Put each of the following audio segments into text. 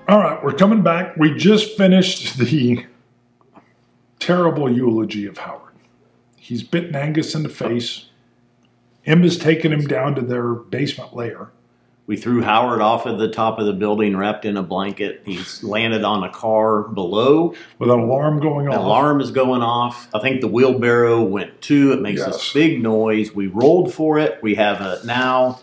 All right, we're coming back. We just finished the terrible eulogy of Howard. He's bitten Angus in the face. Emma's taken him down to their basement lair. We threw Howard off at the top of the building, wrapped in a blanket. He's landed on a car below. With an alarm going off. An alarm is going off. I think the wheelbarrow went too. It makes this big noise. We rolled for it. We have it now.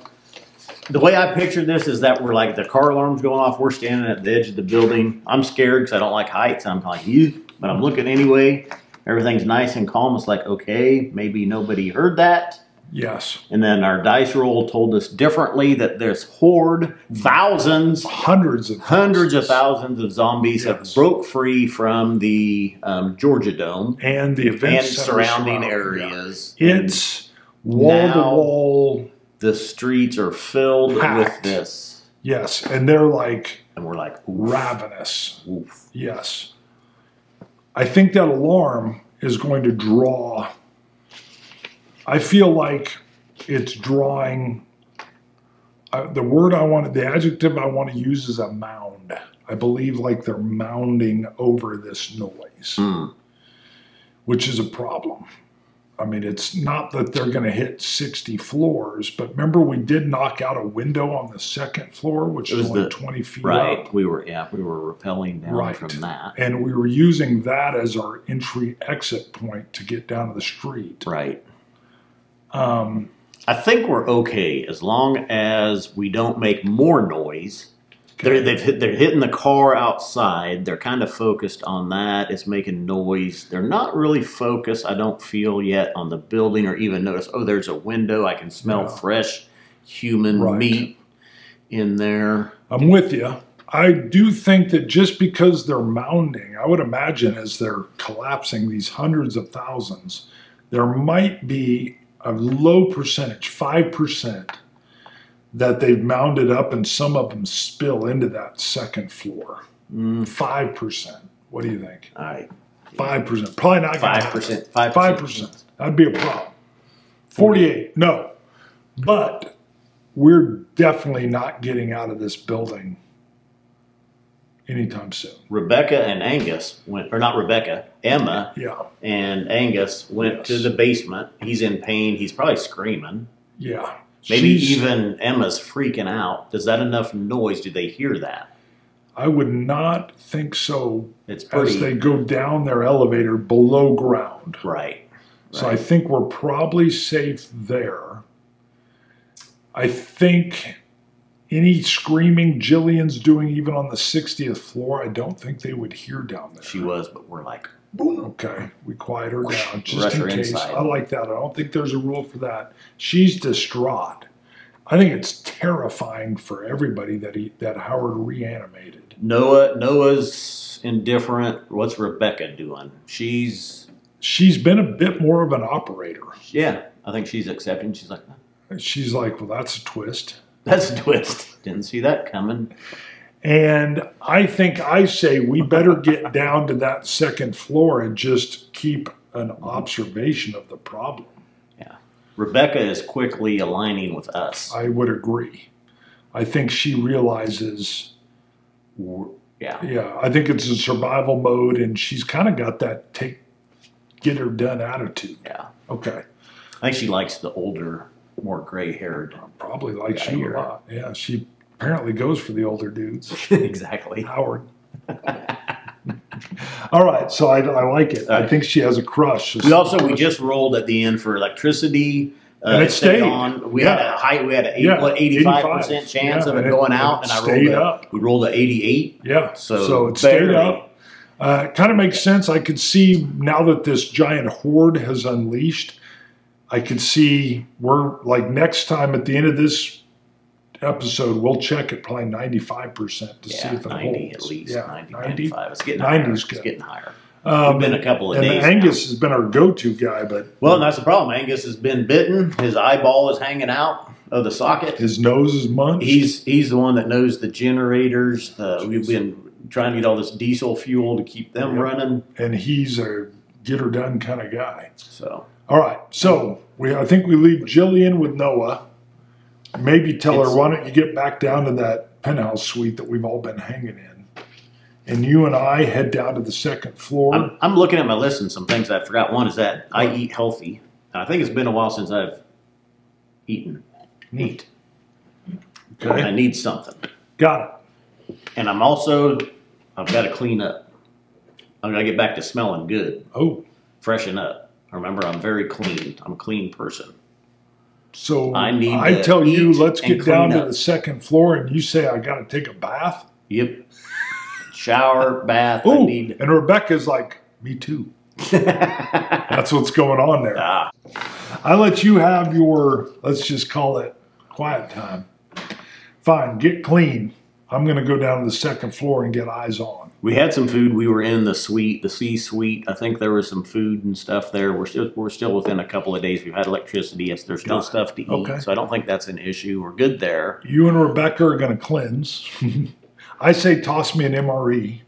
The way I pictured this is that we're like, the car alarm's going off. We're standing at the edge of the building. I'm scared because I don't like heights. I'm like, you, but I'm looking anyway. Everything's nice and calm. It's like, okay, maybe nobody heard that. Yes. And then our dice roll told us differently that this horde, thousands, hundreds of thousands of zombies have broke free from the Georgia Dome and the event and surrounding areas. Yeah. It's wall to wall. The streets are filled with this. Yes, and they're like, and we're like, oof. Ravenous. Oof. Yes. I think that alarm is going to draw. I feel like it's drawing, the adjective I want to use is a mound. I believe like they're mounding over this noise, which is a problem. I mean, it's not that they're going to hit 60 floors, but remember we did knock out a window on the second floor, which is only 20 feet up. We were rappelling down from that. And we were using that as our entry-exit point to get down to the street. Right. I think we're okay as long as we don't make more noise. Okay. They're hitting the car outside. They're kind of focused on that. It's making noise. They're not really focused, I don't feel yet, on the building or even notice, oh, there's a window. I can smell fresh human meat in there. I'm with you. I do think that just because they're mounding, I would imagine as they're collapsing these hundreds of thousands, there might be a low percentage, 5%, that they've mounded up and some of them spill into that second floor. 5%. What do you think? All right. 5%. Probably not 5%. 5%. That'd be a problem. 48. No. But we're definitely not getting out of this building anytime soon. Rebecca and Angus went, or not Rebecca, Emma and Angus went to the basement. He's in pain. He's probably screaming. Yeah. Maybe even Emma's freaking out. Does that enough noise? Do they hear that? I would not think so. It's pretty, as they go down their elevator below ground. Right. So I think we're probably safe there. I think any screaming Jillian's doing even on the 60th floor, I don't think they would hear down there. She was, but we're like, boom. Okay, we quiet her down just in case. I like that. I don't think there's a rule for that. She's distraught. I think it's terrifying for everybody that Howard reanimated. Noah's indifferent. What's Rebecca doing? She's been a bit more of an operator. Yeah, I think she's accepting. She's like, she's like, well, that's a twist. That's a twist. Didn't see that coming. And I think I say we better get down to that second floor and just keep an observation of the problem. Yeah. Rebecca is quickly aligning with us. I would agree. I think she realizes, I think it's a survival mode, and she's kind of got that get her done attitude. Yeah. Okay. I think she likes the older, more gray-haired. Probably likes you a lot. Yeah, she apparently goes for the older dudes. Exactly. Howard. All right, so I like it. I think she has a crush. We just rolled at the end for electricity. And it stayed on. We had an 85% chance of it going out, and I rolled up. We rolled an 88. Yeah, so it stayed up. Kind of makes sense. I could see now that this giant horde has unleashed, I could see we're like next time at the end of this episode, we'll check it probably 95% to see if it 90 holds. At least. Yeah, 90, 95. It's getting 90 higher. is good. It's getting higher. It's been a couple of days. Angus has been our go-to guy, but that's the problem. Angus has been bitten. His eyeball is hanging out of the socket. His nose is munched. He's the one that knows the generators. We've been trying to get all this diesel fuel to keep them running. And he's a get-her-done kind of guy. So all right, so I think we leave Jillian with Noah. maybe tell her, why don't you get back down to that penthouse suite that we've all been hanging in, and you and I head down to the second floor. I'm looking at my list and some things I forgot. One is that I eat healthy. I think it's been a while since I've eaten meat. Okay. I need something. Got it. And I've got to clean up. I'm going to get back to smelling good. Oh. Freshen up. Remember, I'm very clean. I'm a clean person. So I tell you, let's get down to the second floor, and you say I got to take a bath? Yep. Shower, bath. Ooh, and Rebecca's like, me too. That's what's going on there. Ah. I let you have your, let's just call it quiet time. Fine, get clean. I'm going to go down to the second floor and get eyes on. We had some food. We were in the suite, the C suite. I think there was some food and stuff there. We're still within a couple of days. We've had electricity. Yes, there's still stuff to eat. Okay. So I don't think that's an issue. We're good there. You and Rebecca are going to cleanse. I say toss me an MRE.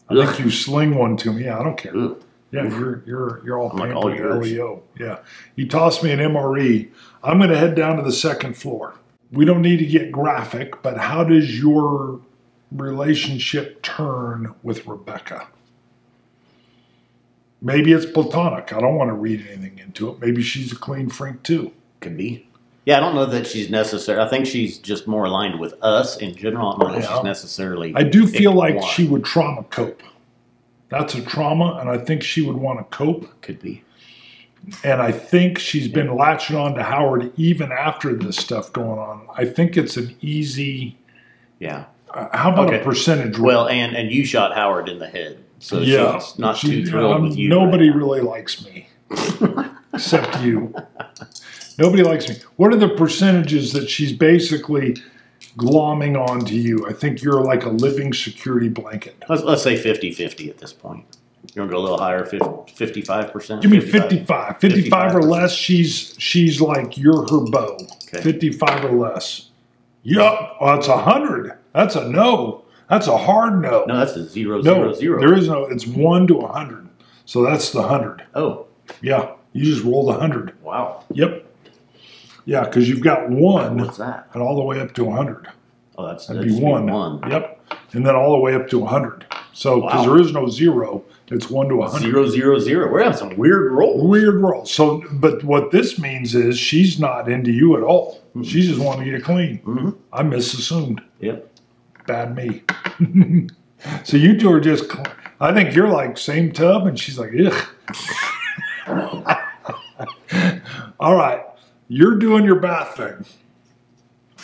I think you sling one to me. Yeah, I don't care. Ugh. Yeah, you're all like all yours. LEO. Yeah, you toss me an MRE. I'm going to head down to the second floor. We don't need to get graphic, but how does your relationship turn with Rebecca? Maybe it's platonic. I don't want to read anything into it. Maybe she's a clean freak too. Could be. Yeah, I don't know that she's necessary. I think she's just more aligned with us in general. I don't know if she's necessarily. I do feel like she would trauma cope. That's a trauma, and I think she would want to cope. Could be. And I think she's been latching on to Howard even after this stuff going on. I think it's an easy. Yeah. How about a percentage rate? Well, and you shot Howard in the head, so she's not too thrilled with you. Nobody really likes me, except you. Nobody likes me. What are the percentages that she's basically glomming onto you? I think you're like a living security blanket. Let's say 50-50 at this point. You want to go a little higher, 55%? Give me 55. 55 or less, she's like, you're her beau. Okay. 55 or less. Yup. Oh, that's 100. That's a no. That's a hard no. No, that's a 0, no, 0, 0. There is no, it's 1 to 100. So that's the 100. Oh. Yeah. You just rolled 100. Wow. Yep. Yeah, because you've got 1. What's that? And all the way up to 100. Oh, that'd be 1. Yep. And then all the way up to 100. So, because there is no 0, it's 1 to 100. 0, 0, 0. We're having some weird rolls. Weird rolls. So, but what this means is she's not into you at all. Mm-hmm. She's just wanting to get clean. Mm-hmm. I misassumed. Yep. Bad me. So you two are just, I think you're like same tub, and she's like, ugh. All right. You're doing your bath thing.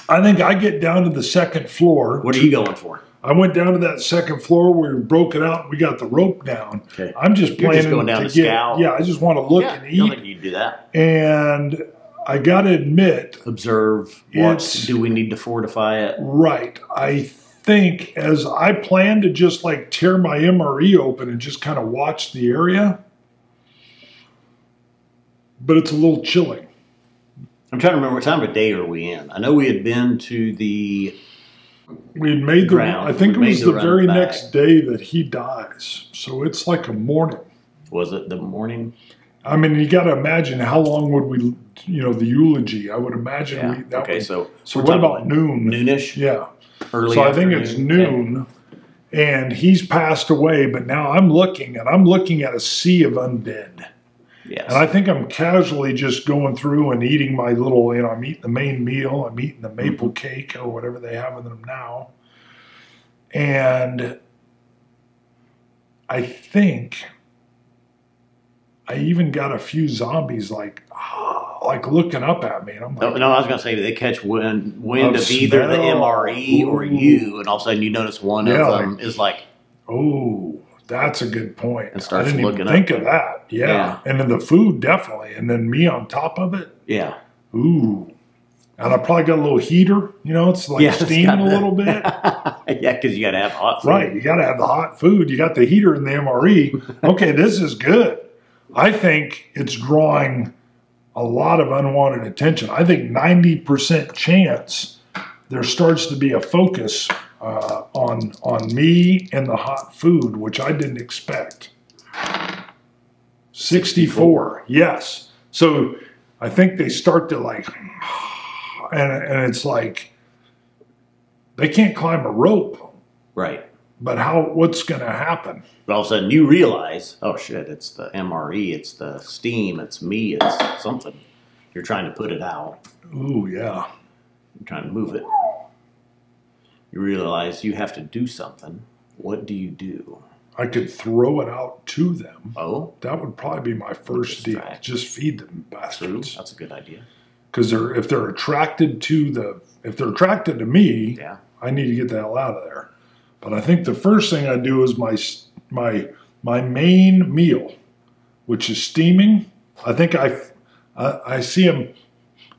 I think I get down to the second floor. What are you going for? I went down to that second floor where we broke it out and we got the rope down. Okay. I'm just planning just going down to scout. Yeah, I just want to look and eat. I don't think you'd do that. And I got to admit. Observe. Watch. Do we need to fortify it? Right. I think as I plan to just like tear my MRE open and just kind of watch the area. But it's a little chilling. I'm trying to remember what time of day are we in. I know we had been to the. We had made the. I think it was the very next day that he dies. So it's like a morning. Was it the morning? I mean, you got to imagine how long would we, the eulogy. I would imagine so what about noon? Noonish. Yeah. Early. So I think it's noon, and he's passed away. But now I'm looking at a sea of undead. Yes. And I think I'm casually just going through and eating my little, I'm eating the main meal. I'm eating the maple cake or whatever they have in them now. And I think I even got a few zombies like looking up at me. And I'm like, no, I was going to say, they catch wind of either the MRE or you, and all of a sudden you notice one of them is like, oh. That's a good point. And starts I didn't looking even think of that. Yeah. And then the food, definitely. And then me on top of it. Yeah. Ooh. And I probably got a little heater. It's like steaming a little bit. Yeah, because you got to have hot food. Right. You got to have the hot food. You got the heater in the MRE. Okay, this is good. I think it's drawing a lot of unwanted attention. I think 90% chance there starts to be a focus on me and the hot food, which I didn't expect. 64, yes. So I think they start to like, and it's like they can't climb a rope. Right. But what's going to happen? But all of a sudden you realize, oh shit, it's the MRE, it's the steam, it's me, it's something. You're trying to put it out. Ooh, yeah. You're trying to move it. You realize you have to do something. What do you do? I could throw it out to them. Oh? That would probably be my first deal. Just feed them bastards. True. That's a good idea. Because if they're attracted to me, yeah. I need to get the hell out of there. But I think the first thing I do is my main meal, which is steaming. I think I see them,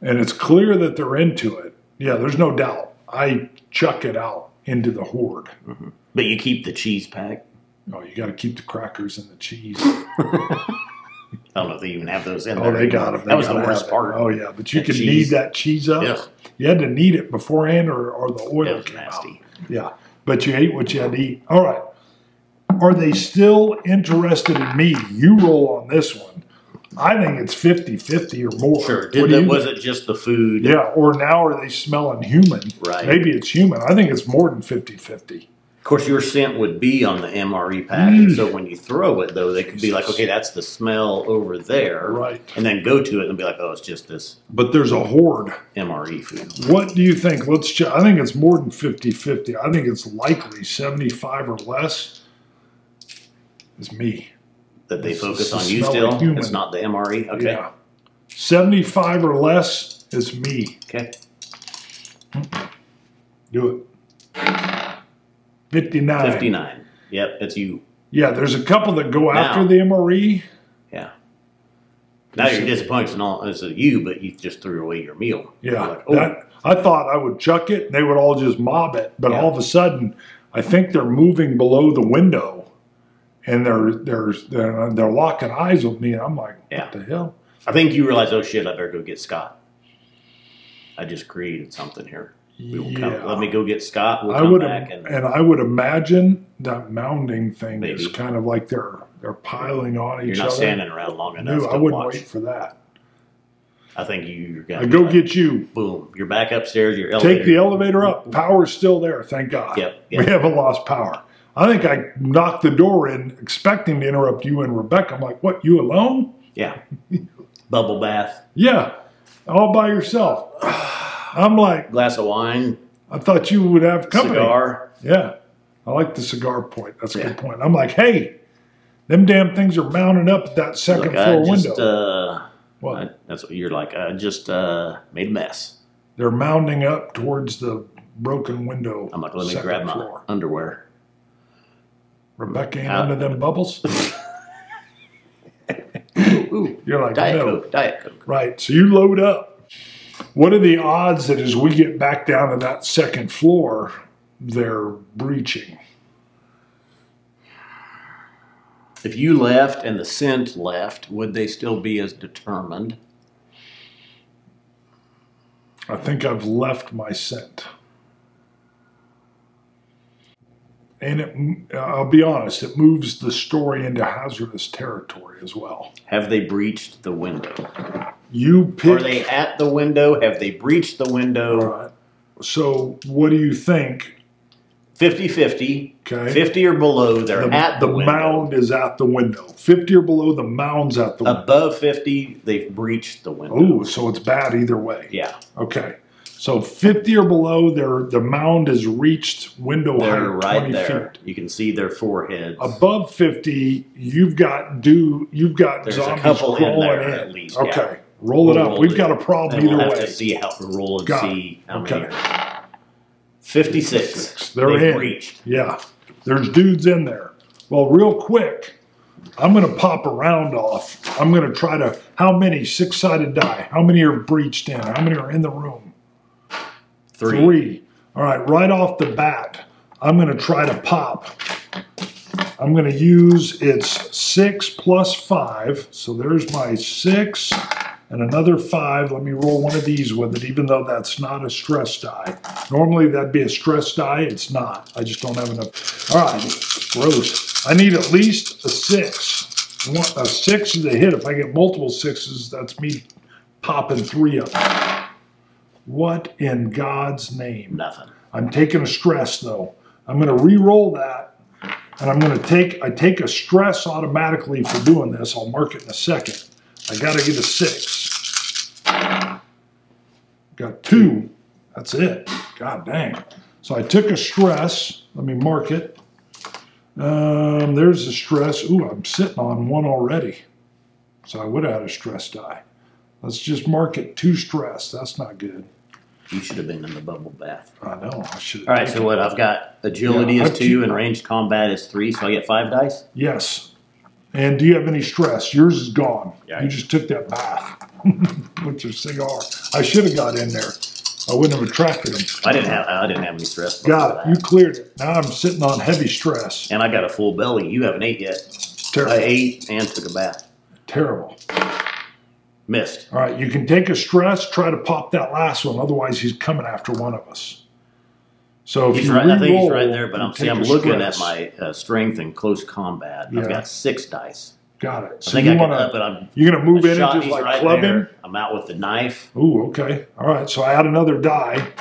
and it's clear that they're into it. Yeah, there's no doubt. I chuck it out into the horde. Mm-hmm. But you keep the cheese pack. Oh, you got to keep the crackers and the cheese. I don't know if they even have those in there. Oh, they got them. That was the worst part. Oh, yeah, but you can knead that cheese up. Yeah. You had to knead it beforehand, or the oil came nasty. Out. Yeah, but you ate what you had to eat. All right. Are they still interested in me? You roll on this one. I think it's 50-50 or more. Sure. Was it just the food? Yeah, or now are they smelling human? Right. Maybe it's human. I think it's more than 50-50. Of course, your scent would be on the MRE pack, and so when you throw it, though, they could be like, okay, that's the smell over there. Right. And then go to it and be like, oh, it's just this. But there's a horde. MRE food. What do you think? Let's check. I think it's more than 50-50. I think it's likely 75 or less is me. That they focus on you still? It's not the MRE? Okay. Yeah. 75 or less is me. Okay. Do it. 59. 59. Yep, it's you. Yeah, there's a couple that go after the MRE. Yeah. Now you're disappointed it's you, but you just threw away your meal. Yeah. Like, oh. I thought I would chuck it and they would all just mob it. But all of a sudden, I think they're moving below the window. And they're locking eyes with me, and I'm like, what the hell? I think you realize, oh shit, I better go get Scott. I just created something here. Let me go get Scott. We'll come back and I would imagine that mounding thing is kind of like they're piling on each other. You're not standing around long enough. No, I wouldn't wait for that. I think you're gonna go get you. Boom! You're back upstairs. Your elevator. Take the elevator up. Power's still there. Thank God. Yep. We haven't lost power. I think I knocked the door in expecting to interrupt you and Rebecca. I'm like, what, you alone? Yeah. Bubble bath. Yeah. All by yourself. I'm like. Glass of wine. I thought you would have company. Cigar. Yeah. I like the cigar point. That's a good point. I'm like, hey, them damn things are mounted up at that second floor window. What? That's what you're like. I just made a mess. They're mounding up towards the broken window. I'm like, let me grab my underwear. Rebecca ain't under them bubbles? Ooh, you're like, Diet no. Coke, Diet Coke. Right, so you load up. What are the odds that as we get back down to that second floor, they're breaching? If you left and the scent left, would they still be as determined? I think I've left my scent. And I'll be honest, it moves the story into hazardous territory as well. Have they breached the window? You pick. Are they at the window? Have they breached the window? All right. So what do you think? 50-50. Okay. 50 or below, they're at the window. The mound is at the window. 50 or below, the mound's at the window. Above 50, they've breached the window. Oh, so it's bad either way. Yeah. Okay. So 50 or below, the mound has reached window height. They're right 20 there. feet. You can see their foreheads. Above 50, you've got zombies a couple crawling in there in. at least. Okay. Yeah. Roll it up. We've got a problem and either we'll way. have to see how roll and see how many. Okay. 56. They're They've in. breached. Yeah. There's dudes in there. Well, real quick, I'm going to pop a round off. I'm going to try to, how many? 6-sided die. How many are breached in? How many are in the room? 3. All right off the bat, I'm going to try to pop. I'm going to use its 6 plus 5. So there's my 6 and another 5. Let me roll one of these with it, even though that's not a stress die. Normally that'd be a stress die. It's not. I just don't have enough. All right, gross. I need at least a 6. A 6 is a hit. If I get multiple 6s, that's me popping 3 of them. What in God's name? Nothing. I'm taking a stress though. I'm going to re-roll that, and I'm going to I take a stress automatically for doing this. I'll mark it in a second. I got to get a 6. Got 2. That's it. God dang. So I took a stress. Let me mark it. There's a stress. Ooh, I'm sitting on 1 already. So I would have had a stress die. Let's just mark it 2 stress. That's not good. You should have been in the bubble bath. I know. I should have. All right, so what? I've got agility is 2 and ranged combat is 3, so I get 5 dice? Yes. And do you have any stress? Yours is gone. Yeah. You just took that bath with your cigar. I should have got in there. I wouldn't have attracted them. I didn't have any stress. Got it. You cleared it. Now I'm sitting on heavy stress. And I got a full belly. You haven't ate yet. Terrible. I ate and took a bath. Terrible. Missed. All right, you can take a stress, try to pop that last one. Otherwise, he's coming after one of us. So if he's you right, I think he's right re-roll, there, but I'm looking at my strength and close combat. Yeah. I've got 6 dice. Got it. So I think you I can wanna, up it. I'm you're going to move in and just he's like right club there. him? I'm out with the knife. Ooh, okay. All right, so I add another die,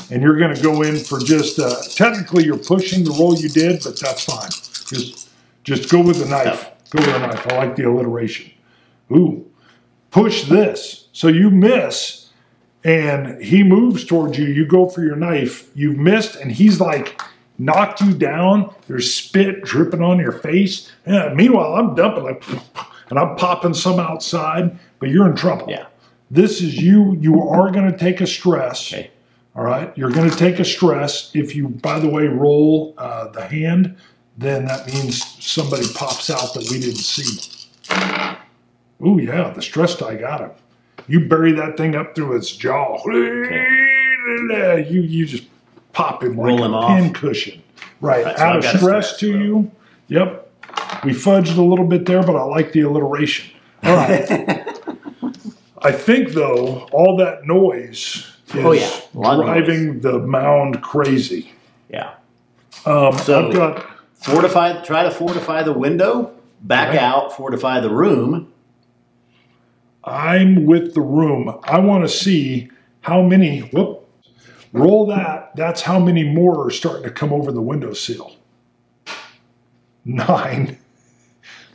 and you're going to go in for just, technically you're pushing the roll you did, but that's fine. Just go with the knife. Go with the knife. I like the alliteration. Ooh, push this. So you miss, and he moves towards you. You go for your knife. You've missed, and he's like knocked you down. There's spit dripping on your face. Yeah, meanwhile, I'm dumping like, and I'm popping some outside, but you're in trouble. Yeah. This is you. You are going to take a stress. Okay. All right. You're going to take a stress. If you, by the way, roll the hand, then that means somebody pops out that we didn't see. Ooh, yeah. The stress die got him. You bury that thing up through its jaw. Okay. You just pop him like a pin cushion. Right. So Add a stress to you. Yep. We fudged a little bit there, but I like the alliteration. All right. I think, though, all that noise is driving the mound crazy. Yeah. So I've got try to fortify the window, back out, fortify the room. I'm with the room. I want to see how many, roll that. That's how many more are starting to come over the windowsill. 9.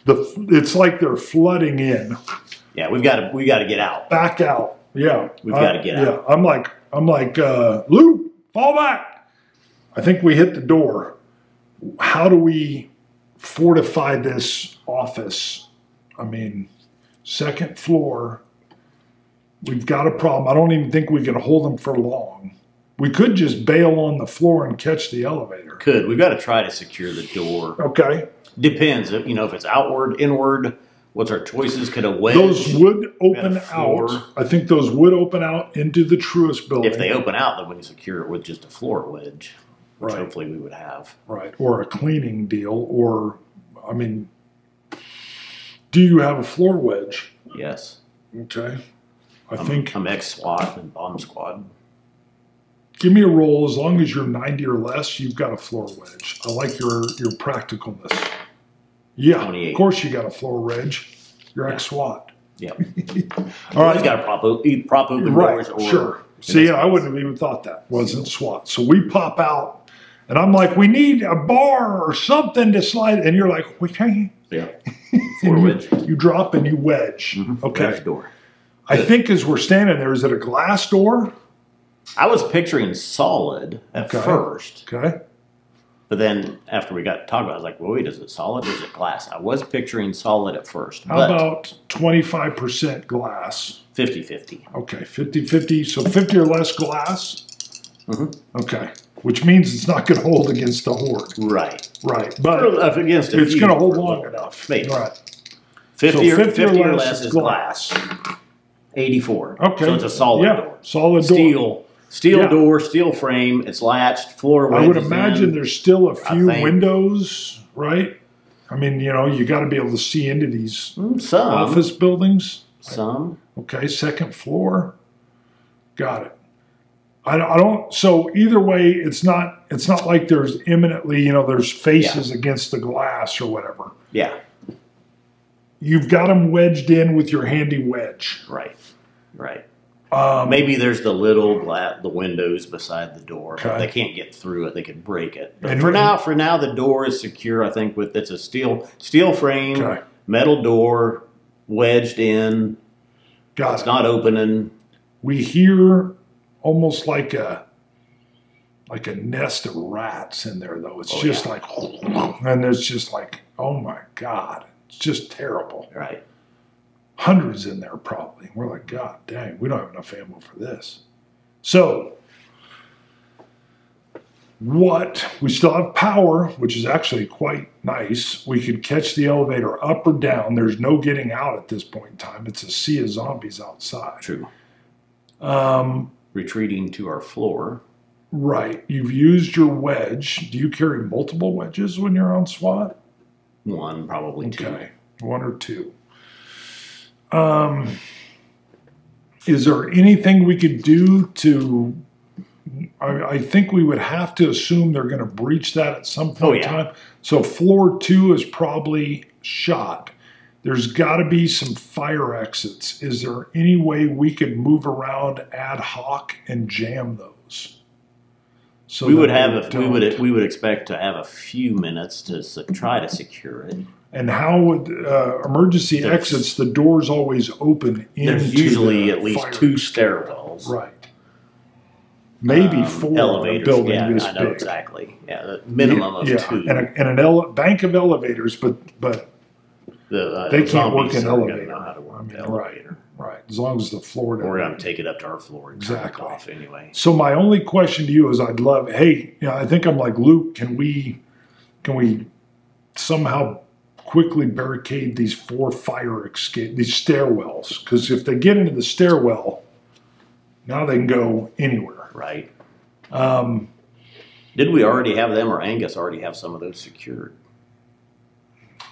It's like they're flooding in. Yeah, we got to get out. Back out. Yeah. We've got to get out. Yeah. I'm like, Lou, fall back. I think we hit the door. How do we fortify this office? I mean, 2nd floor. We've got a problem. I don't even think we can hold them for long. We could just bail on the floor and catch the elevator. We've got to try to secure the door. Okay. Depends. If it's outward, inward, what's our choices? Could a wedge? Those would open out. I think those would open out into the Truist building. If they open out, then we can secure it with just a floor wedge, which right. hopefully we would have. Right. Or a cleaning deal. Or, I mean, do you have a floor wedge? Yes. Okay. I'm ex-SWAT and bomb squad. Give me a roll. As long as you're 90 or less, you've got a floor wedge. I like your practicalness. Yeah, 28. Of course you got a floor wedge. You're ex-SWAT. Yep. All right. He's got to prop open right, doors. Or, sure. See, I wouldn't have even thought that. Wasn't SWAT. So we pop out, and I'm like, we need a bar or something to slide. And you're like, we can't. Yeah. Floor wedge. You drop and you wedge. Mm-hmm. Okay. Wedge door. I think as we're standing there, is it a glass door? I was picturing solid at first. Okay. But then after we got talking about it, I was like, well, wait, is it solid or is it glass? I was picturing solid at first. How about 25% glass? 50-50. Okay, 50-50. So 50 or less glass? Mm-hmm. Okay. Which means it's not going to hold against the horde. Right. Right. But against it's going to hold long enough. Maybe. Right. 50 or less is glass. 84. Okay. So it's a solid door. Solid door. Steel door, steel frame. It's latched. Floor wedges. I would imagine there's still a few windows, right? I mean, you got to be able to see into these office buildings. Some. Okay, 2nd floor. Got it. I don't. So either way, it's not like there's imminently, there's faces against the glass or whatever. Yeah. You've got them wedged in with your handy wedge. Right. Right. Maybe there's the little the windows beside the door. Okay. They can't get through it. They could break it. But And for now, the door is secure. I think it's a steel frame, Okay. metal door, wedged in. It's not opening. We hear almost like a nest of rats in there, though. It's just like, and it's just like, oh my God, it's just terrible. Right. Hundreds in there probably. We're like, God dang, we don't have enough ammo for this. So, we still have power, which is actually quite nice. We could catch the elevator up or down. There's no getting out at this point in time. It's a sea of zombies outside. True. Retreating to our floor. Right. You've used your wedge. Do you carry multiple wedges when you're on SWAT? One, probably two. Okay. One or two. Is there anything we could do to... I think we would have to assume they're going to breach that at some point in time. So floor 2 is probably shot. There's got to be some fire exits. Is there any way we could move around ad hoc and jam those? So we would expect to have a few minutes to try to secure it. And how would emergency exits? The doors always open into. There's usually at least 2 stairwells. Right. Maybe 4 elevators. Building yeah, this I know big. Exactly. Yeah, the minimum of 2. And a bank of elevators, but they can't work in elevators. Know how to work the elevator. Right. As long as the floor. We're going to take it up to our floor and exactly. turn it off anyway. So my only question to you is, I'd love. Hey, I think I'm like Luke. Can we somehow quickly barricade these 4 fire escape, these stairwells? Because if they get into the stairwell, now they can go anywhere. Right. Did we already have them, or Angus already have some of those secured?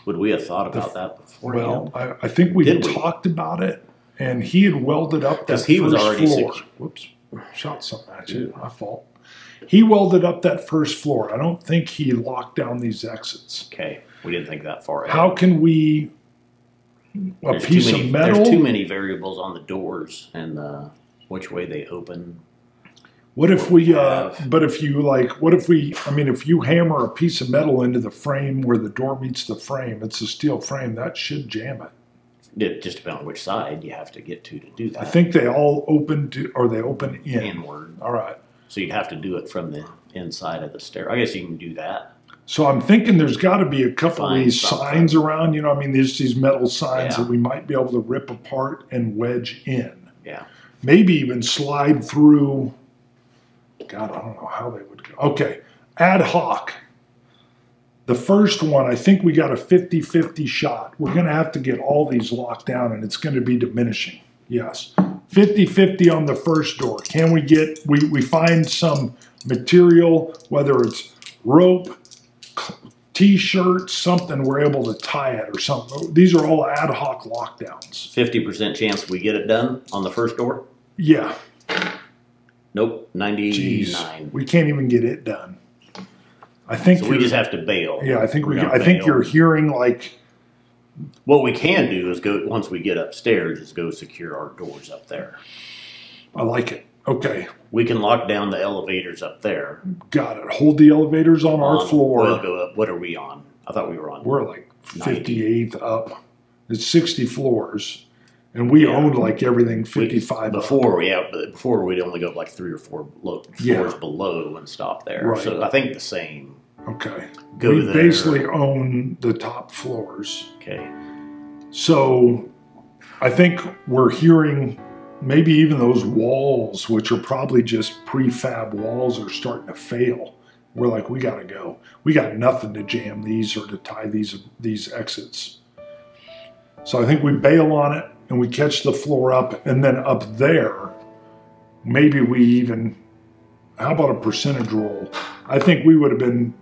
Would we have thought about that before? Well, I think we talked about it, and he had welded up that he was already floor. Whoops, shot something at you. My fault. He welded up that first floor. I don't think he locked down these exits. Okay, we didn't think that far ahead. How can we? Piece of metal. There's too many variables on the doors and which way they open. What if we, if you hammer a piece of metal into the frame where the door meets the frame, it's a steel frame, that should jam it. It just depends on which side you have to get to do that. I think they all open they open inward. All right. So you'd have to do it from the inside of the stair. I guess you can do that. So I'm thinking there's got to be a couple of these signs around, there's these metal signs that we might be able to rip apart and wedge in. Yeah. Maybe even slide through. God, I don't know how they would go. Okay, ad hoc. The first one, I think we got a 50-50 shot. We're going to have to get all these locked down, and it's going to be diminishing. Yes. 50-50 on the first door. Can we get, we find some material, whether it's rope, T-shirts, something, we're able to tie it or something. These are all ad hoc lockdowns. 50% chance we get it done on the first door? Yeah. Nope, 99. Jeez, we can't even get it done. I think so we just have to bail. Yeah, I think think you're hearing like. What we can do is go once we get upstairs is go secure our doors up there. I like it. Okay. We can lock down the elevators up there. Got it. Hold the elevators on our floor. We'll go up. What are we on? I thought we were on. We're like 58th up. It's 60 floors. And we owned like everything 55 before we'd only go up like 3 or 4 floors below and stop there. Right. So I think the same. Okay. We basically own the top floors. Okay. So I think we're hearing maybe even those walls, which are probably just prefab walls, are starting to fail. We're like, we got to go. We got nothing to jam these or to tie these exits. So I think we bail on it. And we catch the floor up, and then up there, maybe we even, how about a percentage roll? I think we would have been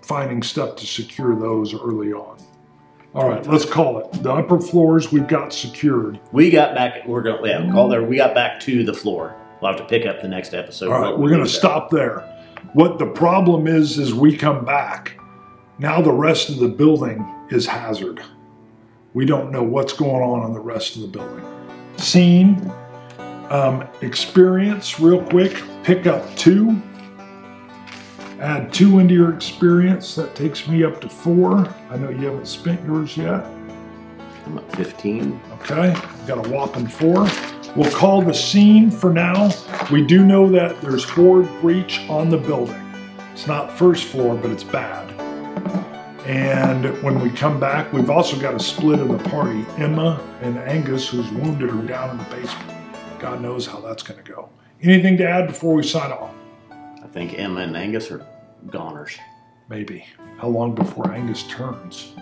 finding stuff to secure those early on. All right, let's call it. The upper floors we've got secured. We got back, we got back to the floor. We'll have to pick up the next episode. All right, we're going to stop there. What the problem is we come back. Now the rest of the building is hazard. We don't know what's going on in the rest of the building. Scene, Experience, real quick. Pick up 2. Add 2 into your experience. That takes me up to 4. I know you haven't spent yours yet. I'm at 15. Okay, got a whopping 4. We'll call the scene for now. We do know that there's horde breach on the building. It's not first floor, but it's bad. And when we come back, we've also got a split of the party. Emma and Angus, who's wounded, are down in the basement. God knows how that's going to go. Anything to add before we sign off? I think Emma and Angus are goners. Maybe. How long before Angus turns?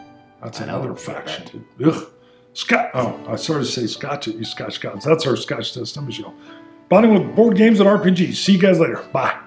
That's another faction. Ugh. Scott. Oh, I started to say Scotch at you Scotch Gods. That's our Scotch Test Number Show. Bonding with board games and RPGs. See you guys later. Bye.